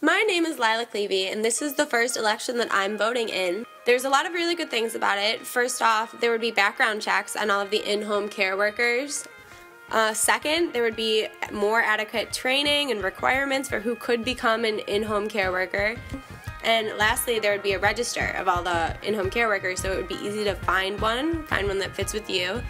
My name is Lila Clevey, and this is the first election that I'm voting in. There's a lot of really good things about it. First off, there would be background checks on all of the in-home care workers. Second, there would be more adequate training and requirements for who could become an in-home care worker. And lastly, there would be a register of all the in-home care workers, so it would be easy to find one that fits with you.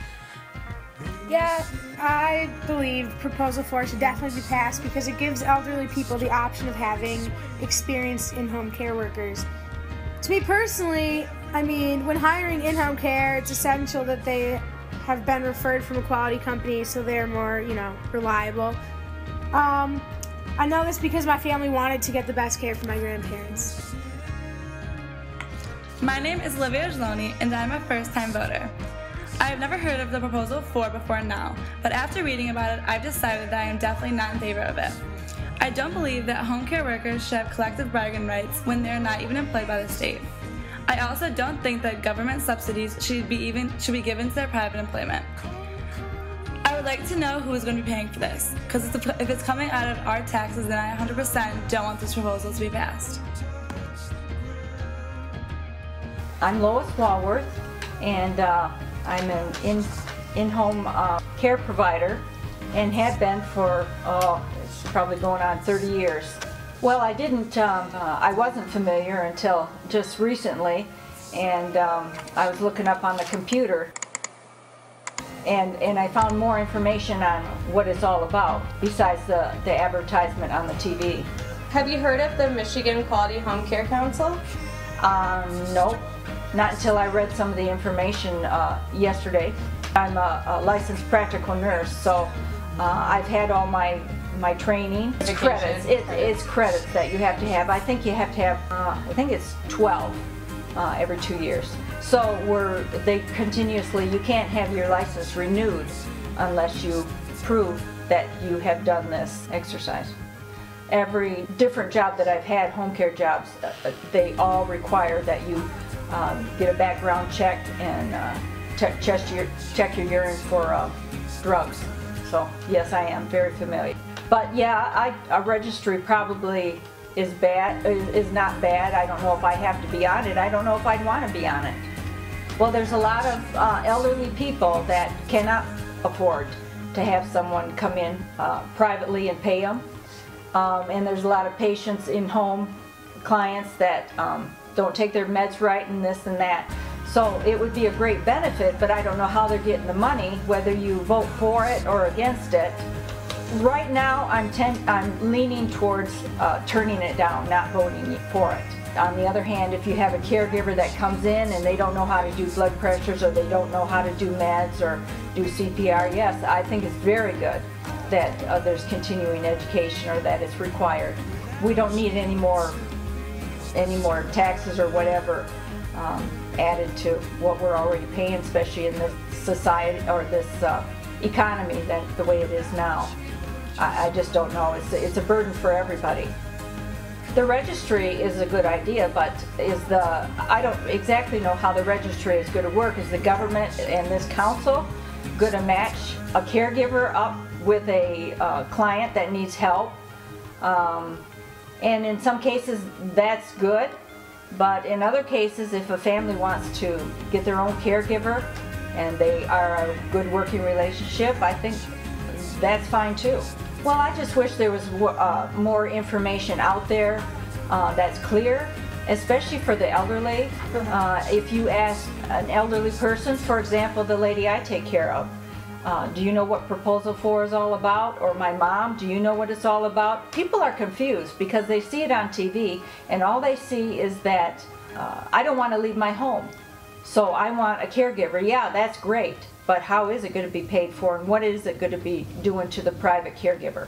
Yeah, I believe Proposal 4 should definitely be passed because it gives elderly people the option of having experienced in-home care workers. To me personally, I mean, when hiring in-home care, it's essential that they have been referred from a quality company so they're more, reliable. I know this because my family wanted to get the best care for my grandparents. My name is Olivia Ojloni, and I'm a first-time voter. I have never heard of the Proposal 4 before now, but after reading about it, I've decided that I am definitely not in favor of it. I don't believe that home care workers should have collective bargaining rights when they are not even employed by the state. I also don't think that government subsidies should be given to their private employment. I would like to know who is going to be paying for this, because if it's coming out of our taxes, then I 100% don't want this proposal to be passed. I'm Lois Walworth, and I'm an in-home care provider and have been for, it's probably going on 30 years. Well, I wasn't familiar until just recently, and I was looking up on the computer, and I found more information on what it's all about, besides the advertisement on the TV. Have you heard of the Michigan Quality Home Care Council? Nope. Not until I read some of the information yesterday. I'm a licensed practical nurse, so I've had all my training. It's credits. It's credits that you have to have. I think you have to have, I think it's 12 every 2 years. So you can't have your license renewed unless you prove that you have done this exercise. Every different job that I've had, home care jobs, they all require that you get a background check and check your urine for drugs. So yes, I am very familiar. But yeah, a registry probably is not bad. I don't know if I have to be on it. I don't know if I'd want to be on it. Well, there's a lot of elderly people that cannot afford to have someone come in privately and pay them. And there's a lot of patients in home, clients that don't take their meds right and this and that. So it would be a great benefit, but I don't know how they're getting the money, whether you vote for it or against it. Right now, I'm leaning towards turning it down, not voting for it. On the other hand, if you have a caregiver that comes in and they don't know how to do blood pressures or they don't know how to do meds or do CPR, yes, I think it's very good that there's continuing education or that it's required. We don't need any more taxes or whatever added to what we're already paying, especially in this society or this economy the way it is now. I just don't know. It's a burden for everybody. The registry is a good idea, but I don't exactly know how the registry is going to work. Is the government and this council going to match a caregiver up with a client that needs help? And in some cases that's good, but in other cases, if a family wants to get their own caregiver and they are a good working relationship, I think that's fine too. Well, I just wish there was more information out there that's clear, especially for the elderly. If you ask an elderly person, for example, the lady I take care of, do you know what Proposal 4 is all about? Or my mom, do you know what it's all about? People are confused because they see it on TV and all they see is that I don't want to leave my home, so I want a caregiver. Yeah, that's great, but how is it going to be paid for and what is it going to be doing to the private caregiver?